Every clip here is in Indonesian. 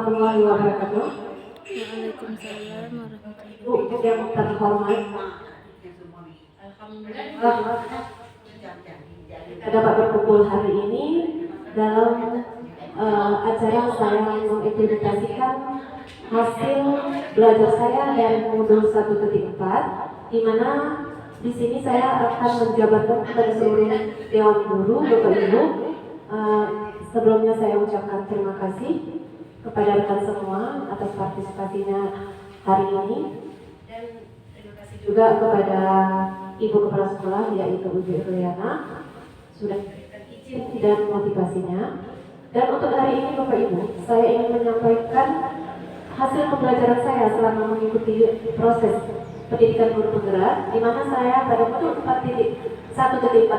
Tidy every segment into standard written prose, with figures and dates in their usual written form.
warahmatullahi wabarakatuh. Waalaikumsalam warahmatullahi Bu yang terhormat, Alhamdulillah kita dapat berkumpul hari ini dalam acara saya mengimplementasikan hasil belajar saya dari modul 1.4, di mana di sini saya akan menjabarkan kepada seluruh Dewan Guru, Bapak Ibu. Sebelumnya saya ucapkan terima kasih kepada rekan semua atas partisipasinya hari ini, dan terima kasih juga kepada Ibu Kepala Sekolah yaitu Ibu Juliana sudah memberikan izin dan motivasinya. Dan untuk hari ini Bapak Ibu, saya ingin menyampaikan hasil pembelajaran saya selama mengikuti proses pendidikan guru penggerak, di mana saya pada modul 4.1.4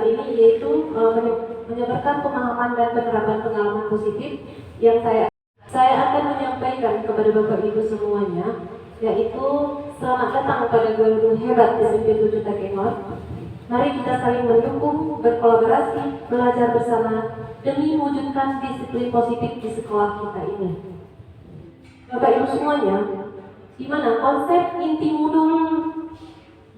ini yaitu menyebarkan pemahaman dan penerapan pengalaman positif yang saya akan menyampaikan kepada Bapak Ibu semuanya, yaitu selamat datang kepada guru hebat SMP 7 Takemor. Mari kita saling mendukung, berkolaborasi, belajar bersama demi mewujudkan disiplin positif di sekolah kita ini. Bapak Ibu semuanya, di mana konsep inti modul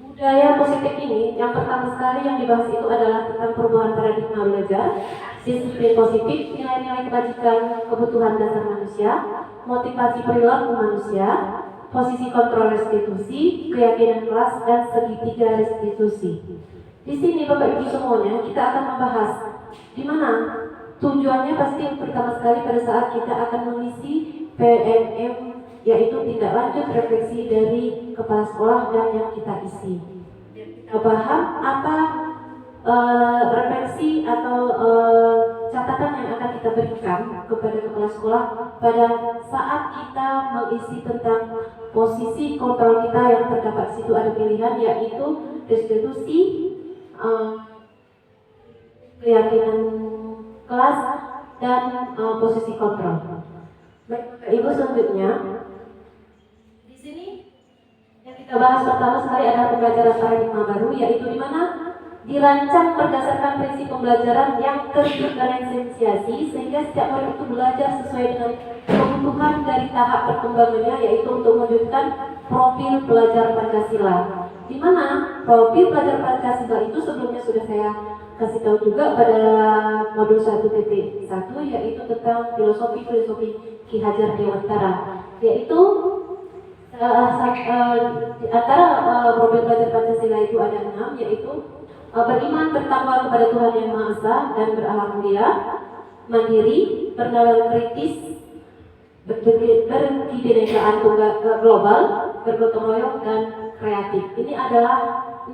budaya positif ini, yang pertama sekali yang dibahas itu adalah tentang perubahan paradigma belajar, disiplin positif, nilai-nilai kebajikan, kebutuhan dasar manusia, motivasi perilaku manusia, posisi kontrol restitusi, keyakinan kelas, dan segitiga restitusi. Di sini Bapak Ibu semuanya kita akan membahas di mana tujuannya pasti pertama sekali pada saat kita akan mengisi PNM, yaitu tindak lanjut refleksi dari kepala sekolah dan yang kita isi. Kita paham apa refleksi atau catatan yang akan kita berikan kepada kepala sekolah pada saat kita mengisi tentang posisi kontrol kita yang terdapat situ ada pilihan, yaitu restitusi, keyakinan kelas, dan posisi kontrol. Baik, Ibu, selanjutnya di sini yang kita bahas pertama sekali adalah pembelajaran paradigma baru, yaitu di mana dirancang berdasarkan prinsip pembelajaran yang terdiferensiasi sehingga setiap murid itu belajar sesuai dengan kebutuhan dari tahap perkembangannya, yaitu untuk mewujudkan profil pelajar Pancasila. Di mana profil pelajar Pancasila itu sebelumnya sudah saya kasih tahu juga pada modul 1.1, yaitu tentang filosofi Ki Hajar Dewantara, yaitu di antara profil pelajar Pancasila itu ada 6, yaitu beriman bertakwa kepada Tuhan Yang Maha Esa dan berakhlak mulia, mandiri, bernalar kritis, berkebinekaan global, bergotong royong, dan kreatif. Ini adalah 6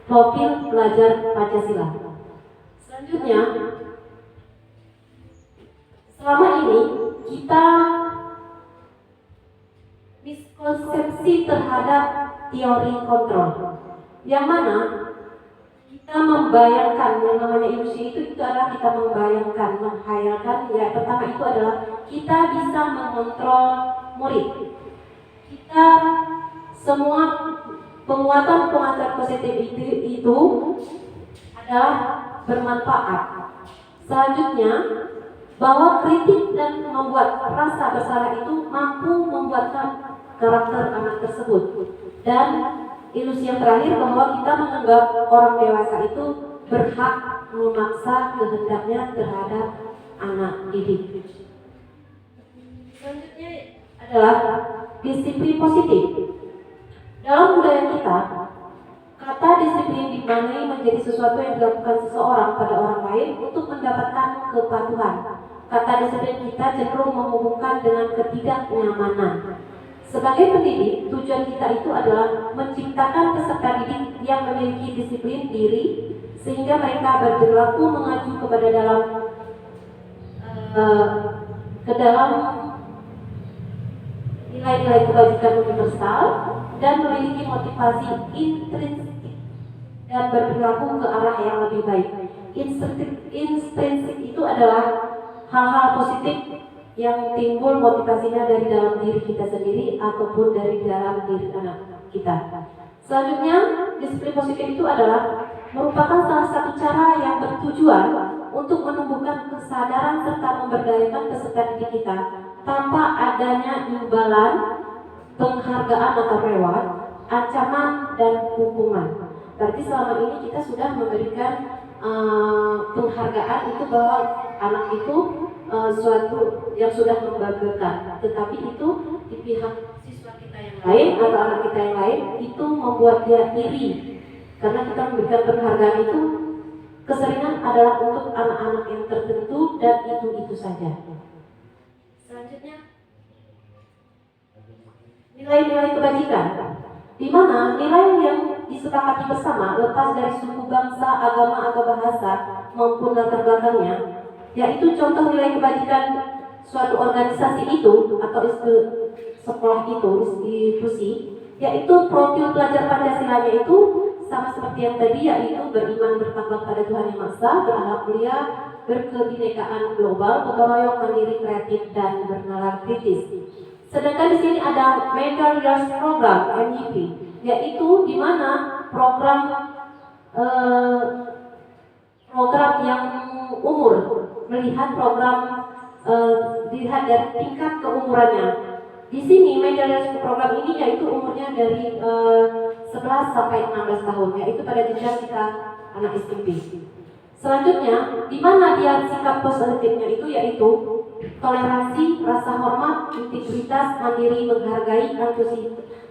profil pelajar Pancasila. Selanjutnya, selama ini kita miskonsepsi terhadap teori kontrol, yang mana kita membayangkan yang namanya ilusi itu adalah kita membayangkan, menghayalkan. Ya, pertama itu adalah kita bisa mengontrol murid. Kita semua penguatan positif itu adalah bermanfaat. Selanjutnya, bahwa kritik dan membuat rasa bersalah itu mampu membuatkan karakter anak tersebut. Dan ilusi yang terakhir bahwa kita menganggap orang dewasa itu berhak memaksa kehendaknya terhadap anak didik. Selanjutnya adalah disiplin positif. Dalam budaya kita, kata disiplin dimaknai menjadi sesuatu yang dilakukan seseorang pada orang lain untuk mendapatkan kepatuhan. Kata disiplin kita cenderung menghubungkan dengan ketidaknyamanan. Sebagai pendidik, tujuan kita itu adalah menciptakan peserta didik yang memiliki disiplin diri sehingga mereka berperilaku mengacu kepada dalam nilai-nilai kebajikan universal dan memiliki motivasi intrinsik dan berperilaku ke arah yang lebih baik. Intrinsik itu adalah hal-hal positif yang timbul motivasinya dari dalam diri kita sendiri ataupun dari dalam diri anak kita. Selanjutnya, disiplin positif itu adalah merupakan salah satu cara yang bertujuan untuk menumbuhkan kesadaran serta memberdayakan peserta didik kita tanpa adanya imbalan, penghargaan atau reward, ancaman dan hukuman. Berarti selama ini kita sudah memberikan penghargaan itu bahwa anak itu suatu yang sudah membanggakan, tetapi itu di pihak siswa kita yang lain atau anak kita yang lain itu membuat dia iri karena kita memberikan penghargaan itu keseringan adalah untuk anak-anak yang tertentu dan itu saja. Selanjutnya nilai-nilai kebajikan, di mana nilai yang disepakati bersama lepas dari suku, bangsa, agama atau bahasa maupun latar belakangnya, yaitu contoh nilai kebajikan suatu organisasi itu atau sekolah itu, institusi, yaitu profil pelajar Pancasilanya itu sama seperti yang tadi, yaitu beriman, bertakwa pada Tuhan Yang Maha Esa, berakhlak mulia, berkebinekaan global, gotong royong, mandiri, kreatif, dan bernalar kritis. Sedangkan di sini ada Middle Years Program (MYP), yaitu di mana program yang umur, melihat program dilihat dari tingkat keumurannya. Di sini Middle Years Program ini yaitu umurnya dari 11 sampai 16 tahun, yaitu pada jenjang kita anak SMP. Selanjutnya, di mana dia sikap positifnya itu yaitu toleransi, rasa hormat, integritas, mandiri, menghargai,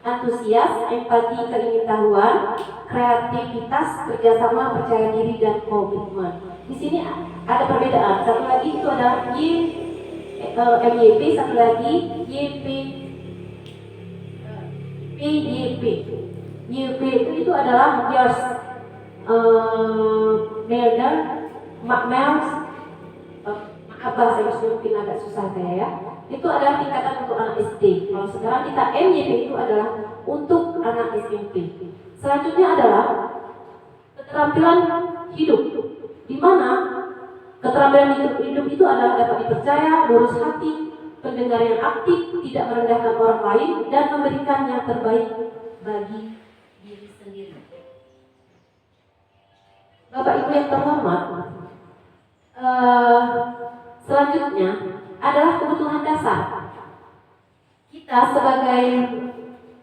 antusias, empati, keingintahuan, kreativitas, kerjasama, percaya diri, dan komitmen. Di sini ada perbedaan. Satu lagi itu ada MYP, satu lagi PYP. YP itu adalah years Melder, Mels, maaf bahasa Inggris mungkin agak susah saya ya. Itu adalah tingkatan untuk anak SD. Kalau sekarang kita MYP itu adalah untuk anak SMP. Selanjutnya adalah keterampilan hidup, di mana keterampilan hidup itu adalah dapat dipercaya, lurus hati, pendengar yang aktif, tidak merendahkan orang lain, dan memberikan yang terbaik bagi diri sendiri. Bapak Ibu yang terhormat, selanjutnya adalah kebutuhan dasar. Kita sebagai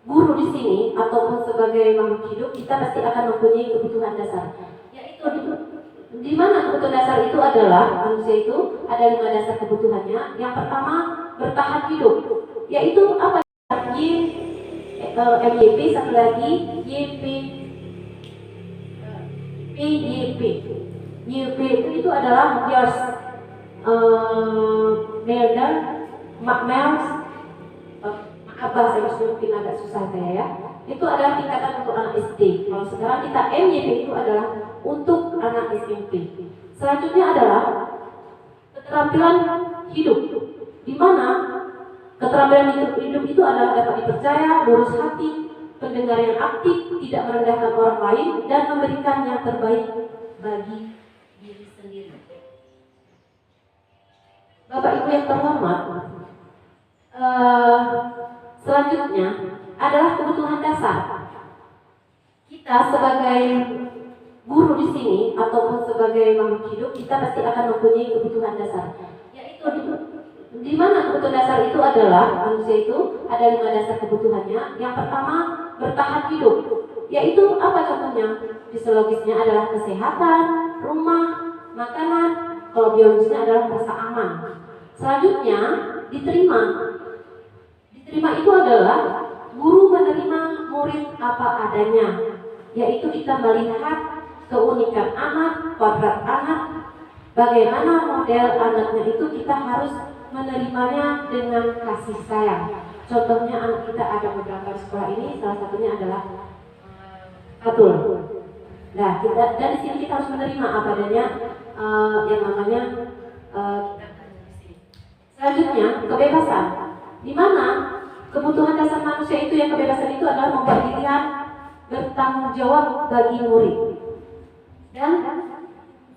guru di sini ataupun sebagai makhluk hidup, kita pasti akan mempunyai kebutuhan dasar. Yaitu di mana kebutuhan dasar itu adalah manusia itu ada 5 dasar kebutuhannya. Yang pertama, bertahan hidup, yaitu apa? MYP, satu lagi PYP. YP itu adalah years Melder, Mels, maaf bahasa Inggris mungkin agak susah saya ya. Itu adalah tingkatan untuk anak SD. Kalau sekarang kita MYP itu adalah untuk anak SMP. Selanjutnya adalah keterampilan hidup, di mana keterampilan hidup itu adalah dapat dipercaya, lurus hati, pendengar yang aktif, tidak merendahkan orang lain, dan memberikan yang terbaik bagi diri sendiri. Bapak Ibu yang terhormat, selanjutnya adalah kebutuhan dasar. Kita sebagai guru di sini ataupun sebagai makhluk hidup, kita pasti akan mempunyai kebutuhan dasar. Yaitu di mana kebutuhan dasar itu adalah manusia itu ada 5 dasar kebutuhannya. Yang pertama, bertahan hidup, yaitu apa contohnya? Fisiologisnya adalah kesehatan, rumah, makanan. Kalau biologisnya adalah rasa aman. Selanjutnya, diterima itu adalah guru menerima murid apa adanya, yaitu kita melihat keunikan anak, kodrat anak, bagaimana model anaknya itu kita harus menerimanya dengan kasih sayang. Contohnya anak kita ada beberapa di sekolah ini, salah satunya adalah Fatul. Nah, dan di sini kita harus menerima apa adanya, yang namanya selanjutnya kebebasan, di mana kebutuhan dasar manusia itu yang kebebasan itu adalah membuat pilihan, bertanggung jawab bagi murid. Dan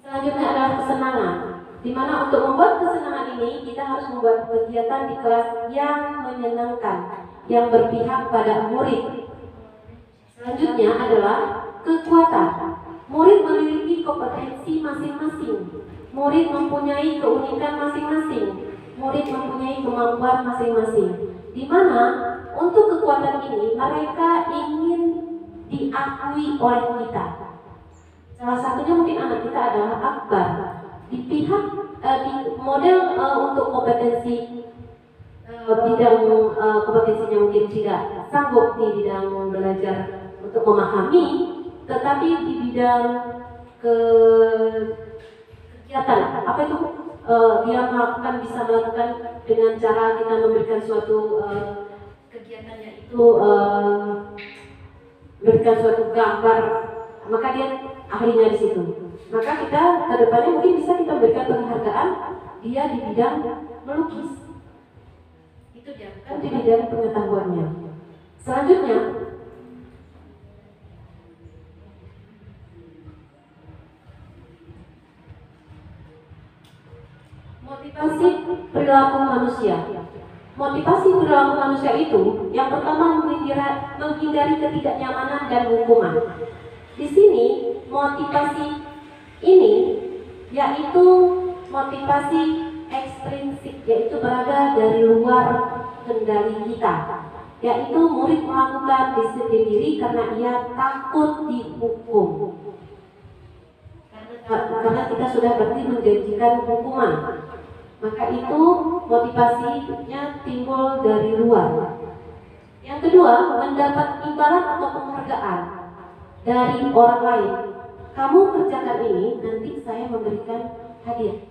selanjutnya adalah kesenangan, di mana untuk membuat kesenangan ini kita harus membuat kegiatan di kelas yang menyenangkan, yang berpihak pada murid. Selanjutnya adalah kekuatan. Murid memiliki kompetensi masing-masing, murid mempunyai keunikan masing-masing, murid mempunyai kemampuan masing-masing, di mana untuk kekuatan ini mereka ingin diakui oleh kita. Salah satunya mungkin anak kita adalah Akbar. Di pihak di model untuk kompetensi bidang kompetensinya mungkin tidak sanggup di bidang belajar untuk memahami, tetapi di bidang kegiatan apa itu dia bisa melakukan dengan cara kita memberikan suatu kegiatannya itu memberikan suatu gambar, maka dia ahlinya di situ. Maka kita kedepannya mungkin bisa kita berikan penghargaan dia di bidang melukis. Itu dia kan di bidang pengetahuannya. Selanjutnya motivasi perilaku manusia. Motivasi perilaku manusia itu yang pertama menghindari ketidaknyamanan dan hukuman. Di sini motivasi ini yaitu motivasi ekstrinsik, yaitu berada dari luar kendali kita, yaitu murid melakukan disiplin diri karena ia takut dihukum, karena kita sudah berarti menjanjikan hukuman, maka itu motivasinya timbul dari luar. Yang kedua, mendapat imbalan atau penghargaan dari orang lain. Kamu kerjakan ini, nanti saya memberikan hadiah.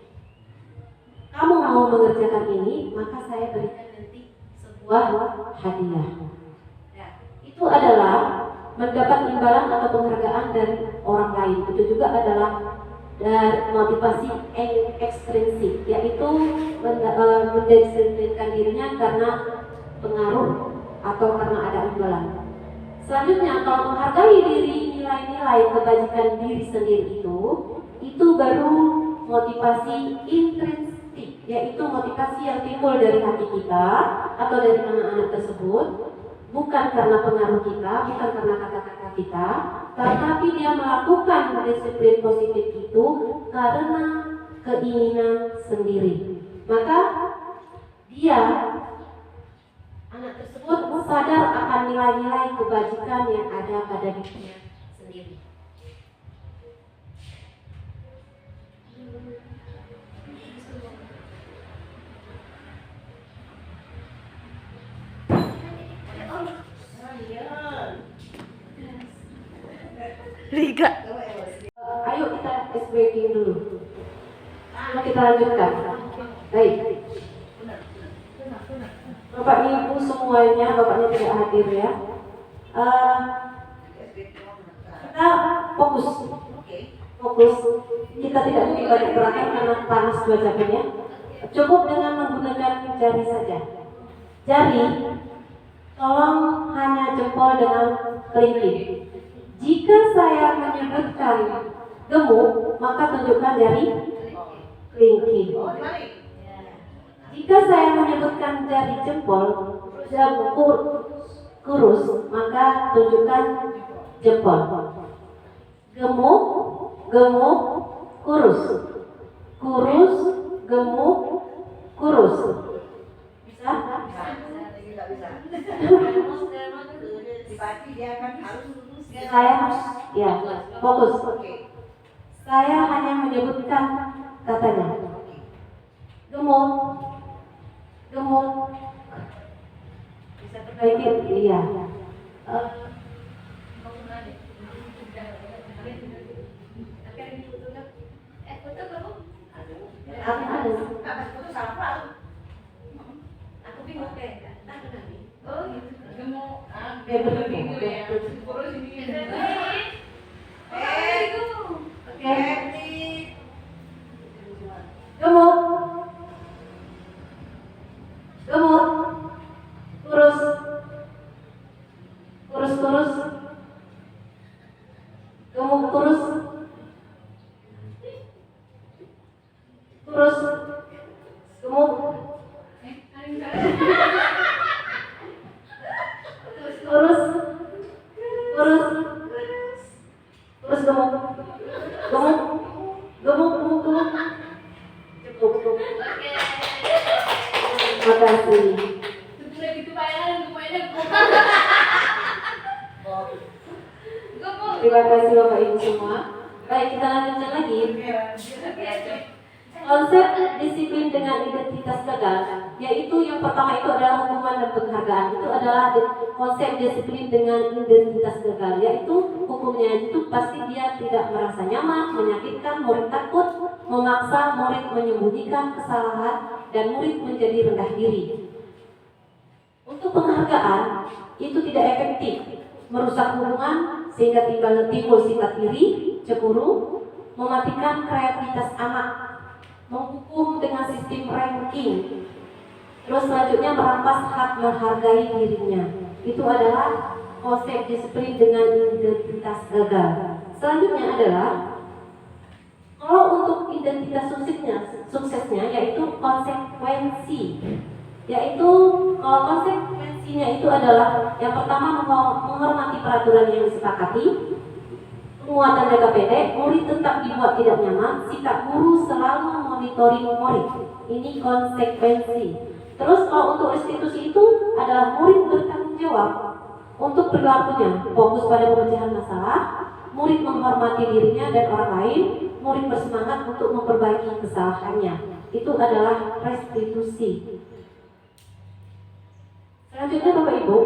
Kamu mau mengerjakan ini, maka saya berikan nanti sebuah hadiah. Ya, itu adalah mendapat imbalan atau penghargaan dari orang lain. Itu juga adalah dari motivasi ekstrinsik, yaitu mendisiplinkan dirinya karena pengaruh atau karena ada imbalan. Selanjutnya, kalau menghargai diri, nilai-nilai kebajikan diri sendiri itu baru motivasi intrinsik, yaitu motivasi yang timbul dari hati kita atau dari anak-anak tersebut, bukan karena pengaruh kita, bukan karena kata-kata kita, tetapi dia melakukan disiplin positif itu karena keinginan sendiri. Maka dia, anak tersebut sadar akan nilai-nilai kebajikan yang ada pada dirinya sendiri. Riga. Ayo kita ice breaking dulu. Lalu kita lanjutkan. Baik. Bapak Ibu semuanya, bapaknya tidak hadir ya. Kita fokus. Kita tidak mungkin banyak gerakan karena panas cuacanya. Cukup dengan menggunakan jari saja. Jari, tolong hanya jempol dengan kelingking. Jika saya menyebutkan gemuk, maka tunjukkan jari kelingking. Jika saya menyebutkan jari jempol, kurus, maka tunjukkan jempol. Gemuk, gemuk, kurus. Kurus, gemuk, kurus. Bisa? Saya ya, fokus. Saya hanya menyebutkan katanya. Gemuk, gemuk. Bisa perbaiki, iya. Aku bingung kayak oh gitu. Gemuk. Gemuk, gemuk, kurus, kurus, kurus, gemuk, kurus, kurus, gemuk, kurus, kurus, kurus, gemuk, gemuk, gemuk, gemuk, gemuk. Terima kasih. Terima kasih Bapak Ibu semua. Baik, kita lanjutkan lagi. Konsep disiplin dengan identitas gagal, yaitu yang pertama itu adalah hukuman dan penghargaan. Itu adalah konsep disiplin dengan identitas gagal, yaitu hukumnya itu pasti dia tidak merasa nyaman, menyakitkan, murid takut, memaksa murid menyembunyikan kesalahan, dan murid menjadi rendah diri. Untuk penghargaan itu tidak efektif, merusak hubungan sehingga timbul sifat iri, cemburu, mematikan kreativitas anak, menghukum dengan sistem ranking. Terus selanjutnya merampas hak menghargai dirinya. Itu adalah konsep disiplin dengan identitas gagal. Selanjutnya adalah kalau untuk identitas suksesnya yaitu konsekuensi. Yaitu kalau konsekuensinya itu adalah yang pertama menghormati peraturan yang disepakati, penguatan jangka pendek, murid tetap dibuat tidak nyaman, sikap guru selalu monitoring murid. Ini konsekuensi. Terus kalau untuk restitusi itu adalah murid bertanggung jawab untuk perilakunya, fokus pada pemecahan masalah, murid menghormati dirinya dan orang lain, murid bersemangat untuk memperbaiki kesalahannya. Itu adalah restitusi. Selanjutnya Bapak Ibu,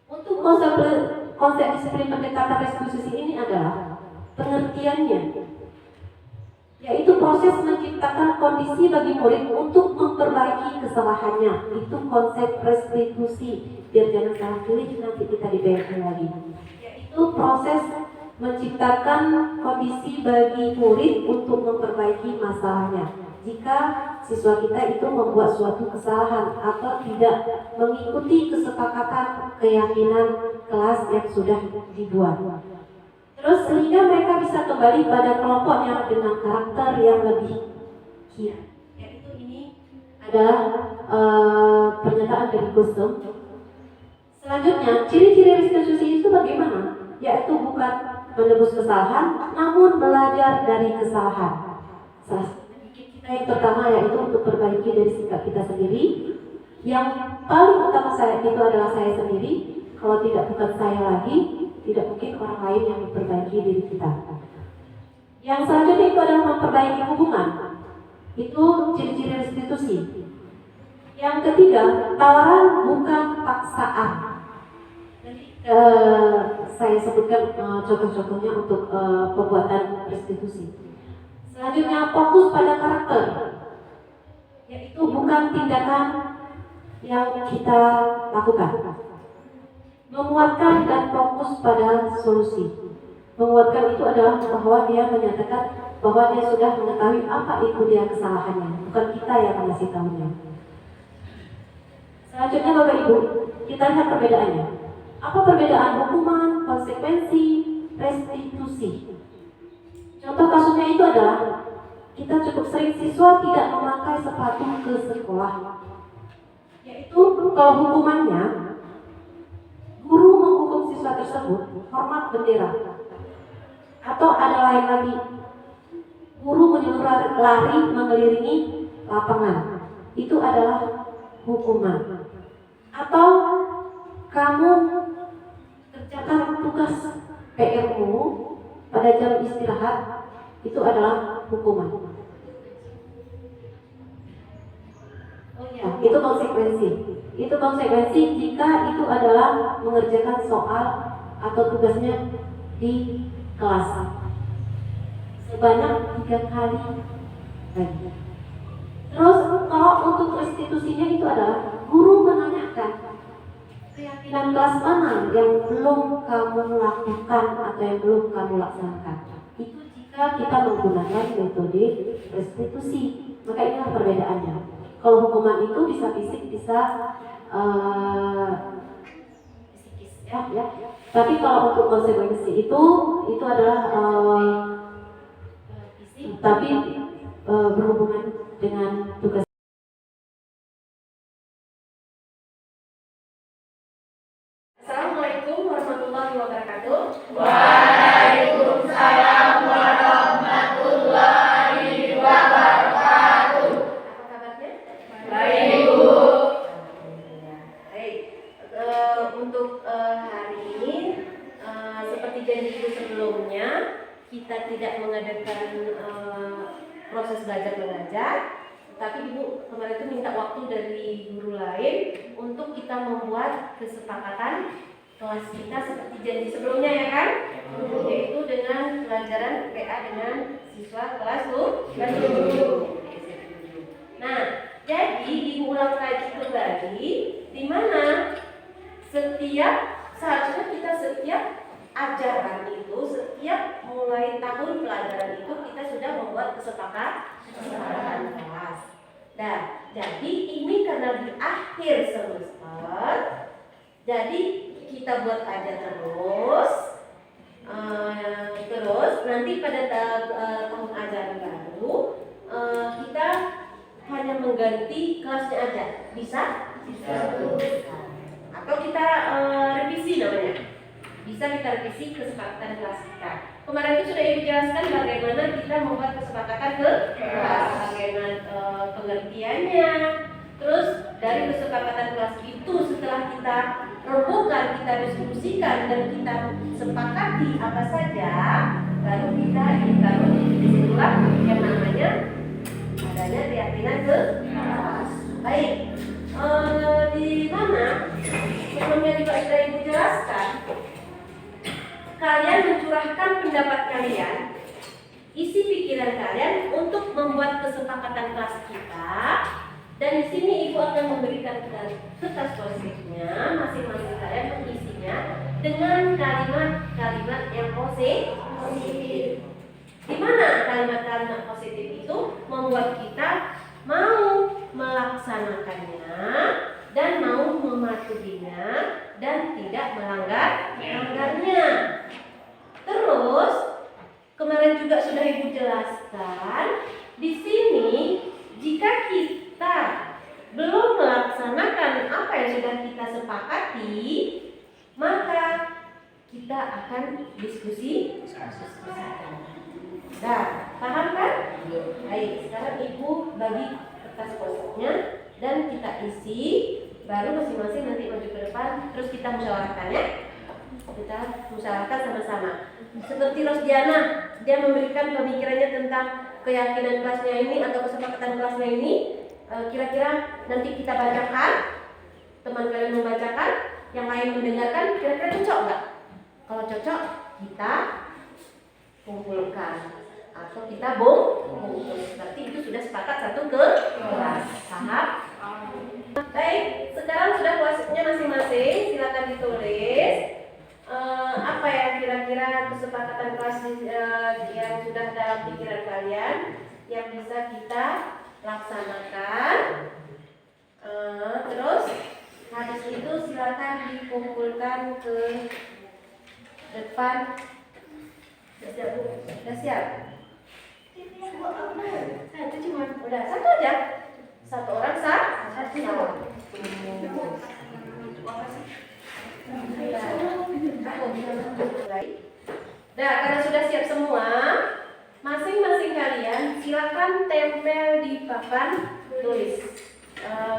untuk konsep disiplin pendekatan restitusi ini adalah pengertiannya, yaitu proses menciptakan kondisi bagi murid untuk memperbaiki kesalahannya. Itu konsep restitusi, biar jangan salah pilih nanti kita dibayarkan lagi. Yaitu proses menciptakan kondisi bagi murid untuk memperbaiki masalahnya. Jika siswa kita itu membuat suatu kesalahan atau tidak mengikuti kesepakatan keyakinan kelas yang sudah dibuat. Terus sehingga mereka bisa kembali pada kelompoknya dengan karakter yang lebih kia. Yaitu ini adalah pernyataan dari Gustum. Selanjutnya, ciri-ciri restitusi itu bagaimana? Yaitu bukan menebus kesalahan, namun belajar dari kesalahan. Yang pertama yaitu untuk perbaiki dari sikap kita sendiri. Yang paling utama saya itu adalah saya sendiri. Kalau tidak bukan saya lagi, tidak mungkin orang lain yang memperbaiki diri kita. Yang selanjutnya itu adalah memperbaiki hubungan. Itu ciri-ciri restitusi. Yang ketiga, tawaran bukan paksaan. Saya sebutkan contoh-contohnya untuk pembuatan restitusi. Selanjutnya fokus pada karakter, yaitu bukan tindakan yang kita lakukan. Menguatkan dan fokus pada solusi. Menguatkan itu adalah bahwa dia menyatakan bahwa dia sudah mengetahui apa itu dia kesalahannya, bukan kita yang mengasih tahunya. Selanjutnya Bapak Ibu, kita lihat perbedaannya. Apa perbedaan hukuman, konsekuensi, restitusi? Contoh kasusnya itu adalah kita cukup sering siswa tidak memakai sepatu ke sekolah. Yaitu kalau hukumannya, guru menghukum siswa tersebut hormat bendera. Atau ada lain lagi, guru menyuruh lari mengelilingi lapangan. Itu adalah hukuman. Atau kamu kerjakan tugas PR-mu pada jam istirahat, itu adalah hukuman. Oh ya, itu konsekuensi. Itu konsekuensi jika itu adalah mengerjakan soal atau tugasnya di kelas sebanyak 3 kali lagi. Terus kalau untuk restitusinya itu adalah guru menanyakan keyakinan kelas mana yang belum kamu lakukan atau yang belum kamu laksanakan. Itu jika kita menggunakan metode restitusi. Maka inilah perbedaannya. Kalau hukuman itu bisa fisik, bisa psikis, ya. Tapi kalau untuk konsekuensi itu adalah fisik, tapi berhubungan dengan tugas. Assalamualaikum warahmatullahi wabarakatuh. Waalaikumsalam warahmatullahi wabarakatuh. belajar mengajar, tapi Ibu kemarin itu minta waktu dari guru lain untuk kita membuat kesepakatan kelas kita seperti janji sebelumnya ya kan? Yaitu dengan pelajaran PA dengan siswa kelas 7. Nah, jadi diulang lagi kembali di mana seharusnya kita setiap ajaran itu, setiap mulai tahun pelajaran itu kita sudah membuat kesepakatan kelas. Nah, jadi ini karena di akhir semester, jadi kita buat aja terus nanti pada tahun ajaran baru kita hanya mengganti kelasnya aja, bisa? Atau kita revisi namanya. Bisa kita revisi kesepakatan kelas kita. Kemarin itu sudah Ibu jelaskan bagaimana kita membuat kesepakatan ke kelas, bagaimana pengertiannya. Terus dari kesepakatan kelas itu setelah kita rembukan, kita diskusikan dan kita sepakati apa saja, baru kita disitulah yang namanya adanya keyakinan ke kelas. Baik, di mana sebelumnya juga sudah Ibu jelaskan, kalian mencurahkan pendapat kalian, isi pikiran kalian untuk membuat kesepakatan kelas kita. Dan di sini Ibu akan memberikan kertas positifnya, masing-masing kalian mengisinya dengan kalimat-kalimat yang positif. Di mana kalimat-kalimat positif itu membuat kita mau melaksanakannya dan mau mematuhinya dan tidak melanggarnya. Terus kemarin juga sudah Ibu jelaskan di sini, jika kita belum melaksanakan apa yang sudah kita sepakati, maka kita akan diskusi. Nah, paham kan? Baik, sekarang Ibu bagi kertas positnya dan kita isi, baru masing-masing nanti maju ke depan, terus kita musyawarahkan ya. Kita musyawarahkan sama-sama. Seperti Rosdiana, dia memberikan pemikirannya tentang keyakinan kelasnya ini atau kesepakatan kelasnya ini. Kira-kira nanti kita bacakan, teman kalian membacakan, yang lain mendengarkan, kira-kira cocok nggak? Kalau cocok, kita kumpulkan atau kita bungkus. Berarti itu sudah sepakat satu kelas. Paham? Baik, sekarang sudah wasitnya masing-masing, silakan ditulis apa ya kira-kira kesepakatan kelas yang sudah dalam pikiran kalian yang bisa kita laksanakan. Terus habis itu silakan dikumpulkan ke depan. Sudah siap? Itu cuma udah satu aja. Satu orang satu. Nah, karena sudah siap semua, masing-masing kalian silakan tempel di papan tulis.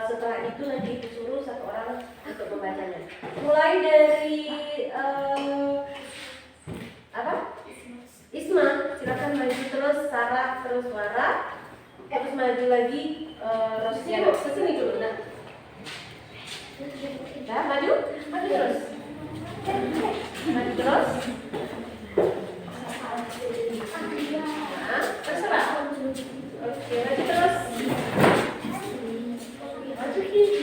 Setelah itu nanti disuruh satu orang untuk membacanya. Mulai dari Isma, silakan maju terus, Sarah terus, Wara, terus maju lagi Rosdiana. Kesini dulu, nah. Nah, maju terus. Maju terus. Nah, terserah. Oke, maju terus. Maju terus.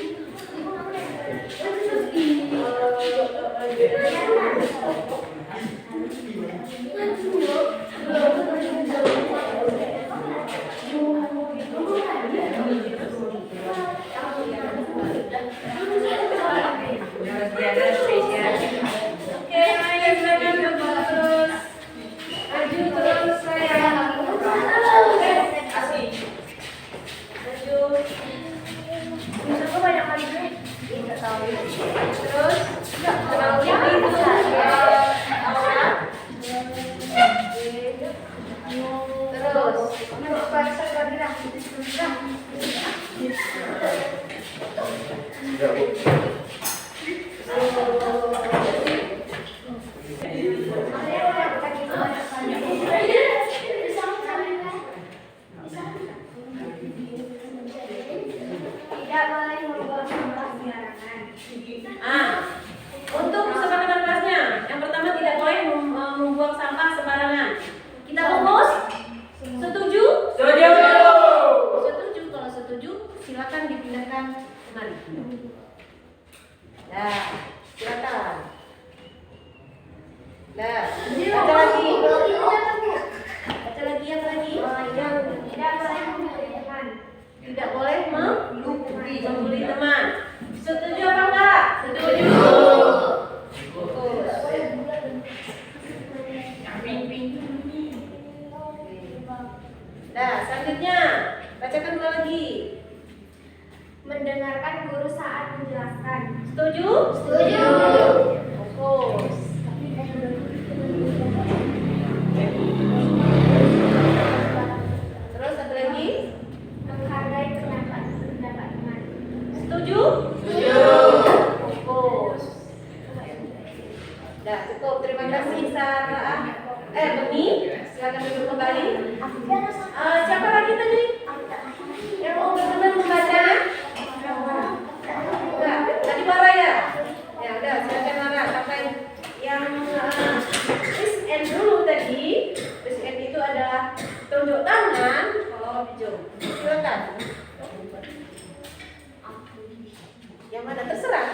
Nah, silakan. Nah, baca lagi. Baca lagi yang lagi. Tidak boleh membuli teman. Setuju apa enggak? Setuju. Nah, selanjutnya bacakan dulu lagi. Mendengarkan guru saat menjelaskan. Setuju? Setuju. Fokus. Terus satu lagi. Menghargai pendapat teman. Setuju? Setuju. Fokus. Nah, cukup. Terima kasih Sarah. Beni, silakan duduk kembali. Siapa lagi tadi? Yang mau berkenan membaca? Enggak, tadi Bara ya? Ya udah, silakan Bara. Sampai yang please and dulu tadi. Please and itu adalah tunjuk tangan. Oh, bijou. Silakan. Yang mana terserah.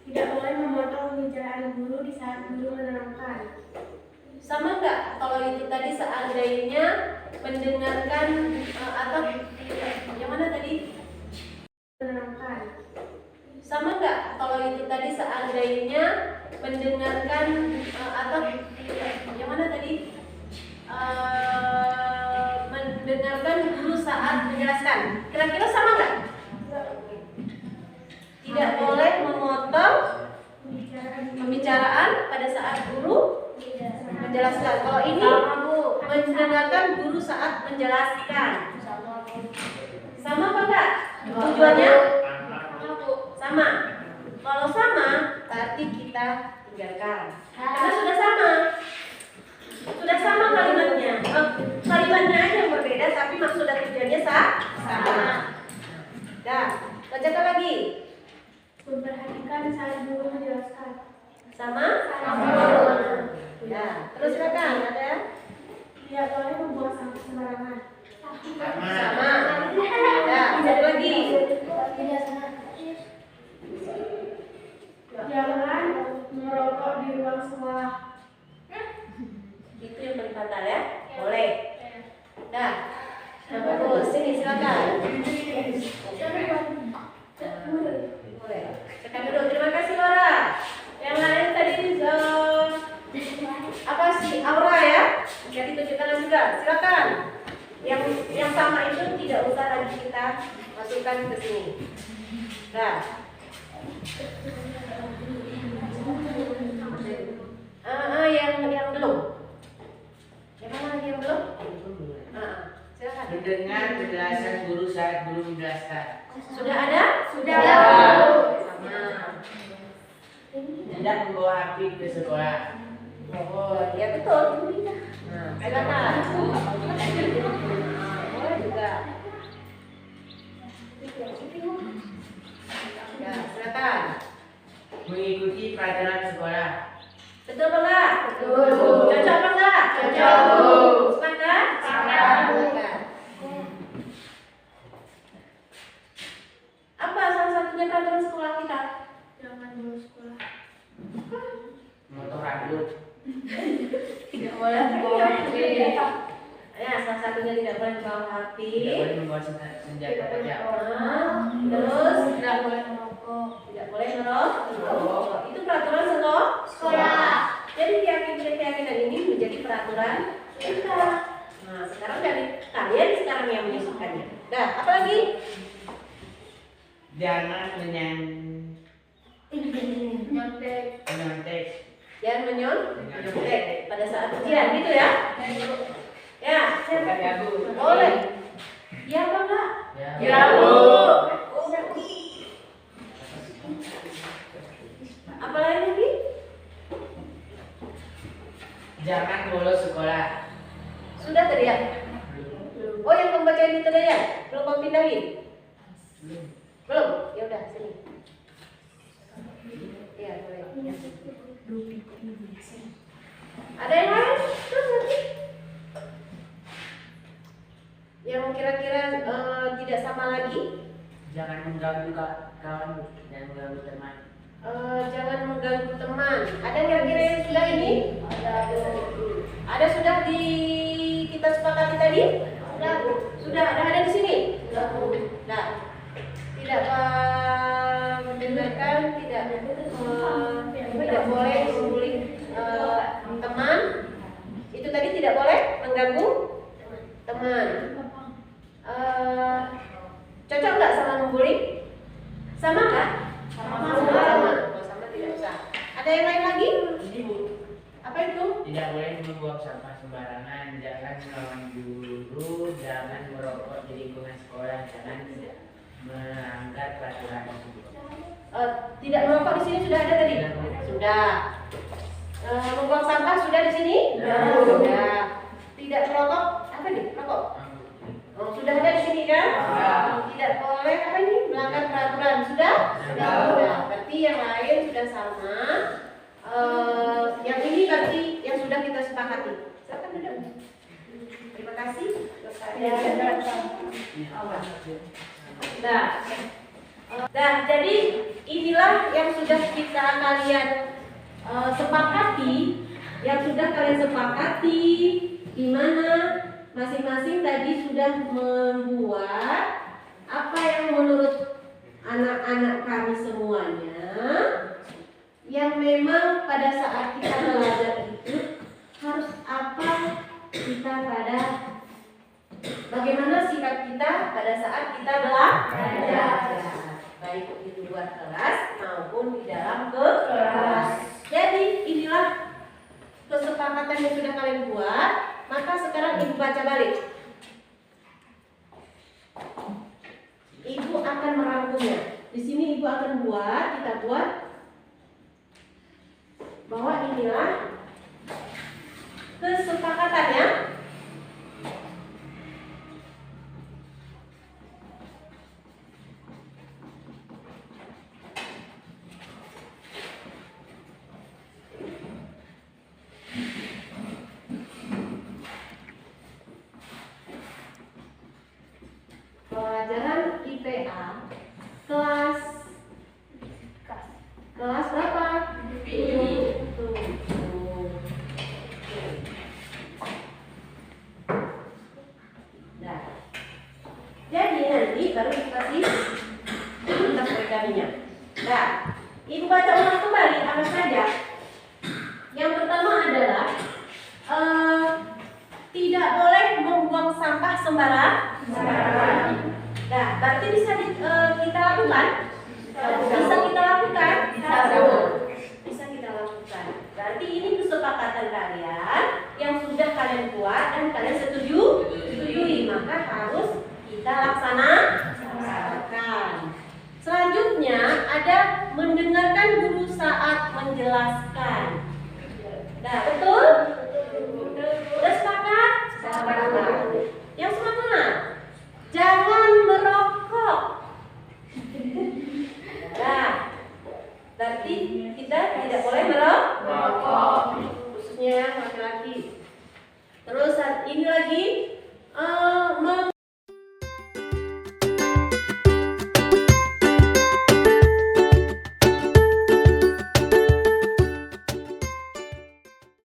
Tidak boleh memotong pembicaraan guru di saat guru menerangkan. Sama enggak kalau itu tadi seandainya mendengarkan atau yang mana tadi? Menerangkan. Sama enggak kalau itu tadi seandainya mendengarkan atau yang mana tadi? Mendengarkan guru saat menjelaskan. Kira-kira sama enggak? Tidak boleh memotong pembicaraan pada saat guru menjelaskan. Kalau ini mendengarkan guru saat menjelaskan. Sama apa enggak? Tujuannya? Sama. Kalau sama, berarti kita tinggalkan. Karena sudah sama. Sudah sama kalimatnya. Kalimatnya aja yang berbeda, tapi maksud dan tujuannya sama. Dah, bacakan lagi. Memperhatikan saat guru menjelaskan. Sama? Ya, terus silakan ada. Tidak boleh membuang sampah sembarangan. Sama. Ya, satu lagi. Jangan merokok di ruang sekolah. Itu yang paling fatal ya? Boleh. Dah. Nah, bagus. Sini silakan. Boleh. Sekarang dulu. Terima kasih Laura. Yang lain tadi apa sih Aura ya? Jadi tunjukkan juga. Silakan. Yang sama itu tidak usah lagi kita masukkan ke sini. Nah. Yang belum. Yang mana lagi yang belum? Silakan. Mendengar penjelasan guru saat guru menjelaskan. Sudah ada? Sudah. Sama. Tidak membawa api ke sekolah. Oh, ya betul. Nah, silakan. Boleh juga. Ya, silakan. Mengikuti peraturan sekolah. Betul apa enggak? Betul. Cocok apa enggak? Cocok. Sepakat? Sepakat. Apa salah satunya peraturan sekolah kita? Jangan bolos sekolah. Motor rambut. Tidak boleh membawa HP. Ya, salah satunya tidak boleh membawa HP. Tidak boleh membawa senjata tajam. Terus Tidak boleh merokok. tidak boleh merokok. Itu peraturan sekolah. Jadi keyakinan ini menjadi peraturan kita. Nah, sekarang dari kalian sekarang yang menyusunkannya. Dah, apa lagi? Jangan Nyontek. menyontek. Jangan menyontek pada saat ujian, gitu ya? Ya, Bukan ya Bu. boleh. Ya apa enggak? Ya. Apa lagi? Jangan bolos sekolah. Sudah tadi ya? Oh, yang pembacaan itu tadi ya? Belum kamu pindahin? Belum? Ya udah, sini. Iya, boleh. Ada yang lain? Terus nanti yang kira-kira tidak sama lagi? Jangan mengganggu kawan dan mengganggu teman. Jangan mengganggu teman. Ada kira-kira yang sudah ini? Ada sudah di kita sepakati tadi? Sudah ada di sini? Nah, tidak mendengarkan, tidak boleh membuli teman. Itu tadi tidak boleh mengganggu teman. Cocok nggak sama membuli? Sama nggak? Sama. Oh, sama tidak usah. Ada yang lain lagi? Apa itu? Tidak boleh membuang sampah sembarangan, jangan melawan guru, jangan merokok di lingkungan sekolah, jangan melanggar peraturan tersebut. Tidak merokok di sini sudah ada tadi? Sudah. Membuang sampah sudah di sini? Sudah. Tidak merokok apa nih? Rokok? Oh, sudah ada di sini kan? Tidak boleh apa ini? Melanggar peraturan sudah? Sudah. Berarti yang lain sudah sama. Yang ini berarti yang sudah kita sepakati. Silakan duduk. Terima kasih. Nah, jadi inilah yang sudah kalian sepakati, di mana masing-masing tadi sudah membuat apa yang menurut anak-anak kami semuanya, yang memang pada saat kita belajar itu harus apa bagaimana sikap kita pada saat kita belajar, baik di luar kelas maupun di dalam kelas. Jadi inilah kesepakatan yang sudah kalian buat. Maka sekarang ibu baca balik. Ibu akan merangkumnya. Di sini ibu akan kita buat bahwa inilah kesepakatannya. Pelajaran IPA kelas berapa? 7. Nah, jadi nanti baru dikasih tugas origaminya. Nah, ibu baca ulang kembali apa saja. Yang pertama adalah tidak boleh membuang sampah sembarangan. Nah, berarti bisa kita lakukan? Bisa kita lakukan? Bisa kita lakukan. Berarti ini kesepakatan kalian yang sudah kalian buat dan kalian setujui, maka harus kita laksanakan. Selanjutnya ada mendengarkan guru saat menjelaskan. Nah, betul? Udah sepakat? Sepakat. Yang semangat. Jangan merokok. Nah, berarti kita tidak boleh merokok, khususnya laki-laki. Terus ini lagi